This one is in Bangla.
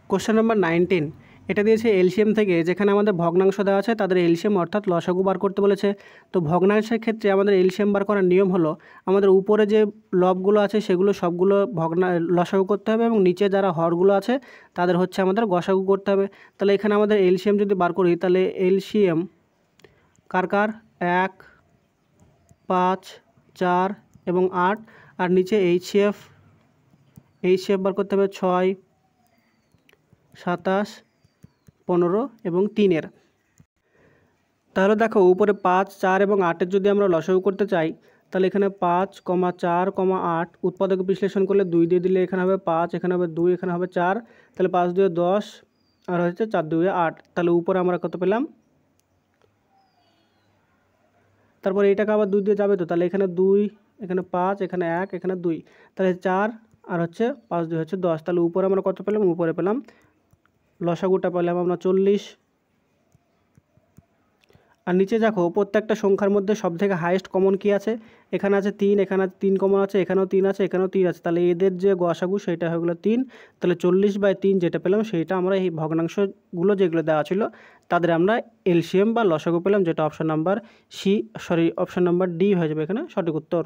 কোশ্চেন নাম্বার 19 এটা দিয়েছে এলসিএম থেকে, যেখানে আমাদের ভগ্নাংশ দেওয়া আছে তাদের এলসিএম অর্থাৎ লসাগু বার করতে বলেছে। তো ভগ্নাংশের ক্ষেত্রে আমাদের এলসিএম বার করার নিয়ম হলো আমাদের উপরে যে লবগুলো আছে সেগুলো সবগুলো লসাগু করতে হবে এবং নিচে যারা হরগুলো আছে তাদের হচ্ছে আমাদের গসাগু করতে হবে। তাহলে এখানে আমাদের এলসিএম যদি বার করি তাহলে এলসিএম কার 1, 5, 4 এবং 8, আর নিচে এইচসিএফ বার করতে হবে 6, 27, 15 এবং 3-এর। তাহলে দেখো উপরে 5, 4 এবং 8-এর যদি আমরা লসাগু করতে চাই তাহলে এখানে 5, 4, 8 উৎপাদক বিশ্লেষণ করলে 2 দিয়ে দিলে এখানে হবে 5, এখানে হবে 2, এখানে হবে 4, তাহলে 5 2 10 আর হচ্ছে 4 2 8। তাহলে উপরে আমরা কত পেলাম? তারপর এইটাকে আবার 2 দিয়ে যাবে, তো তাহলে এখানে 2, এখানে 5, এখানে 1, এখানে 2, তাহলে 4 আর হচ্ছে 5 2 হচ্ছে 10। তাহলে উপরে আমরা কত পেলাম? উপরে পেলাম লসাগুটা পেলাম আমরা 40। আর নিচে দেখো প্রত্যেকটা সংখ্যার মধ্যে সবথেকে হাইয়েস্ট কমন কি আছে? এখানে আছে 3, এখানে 3 কমন আছে, এখানেও 3 আছে, এখানেও 3 আছে, তাহলে এদের যে গসাগু সেটা হয়ে গেলো 3। তাহলে 40/3 যেটা পেলাম সেইটা আমরা এই ভগ্নাংশগুলো যেগুলো দেওয়া ছিল তাদের আমরা এলসিএম বা লসাগু পেলাম, যেটা অপশন নাম্বার ডি হয়ে যাবে এখানে সঠিক উত্তর।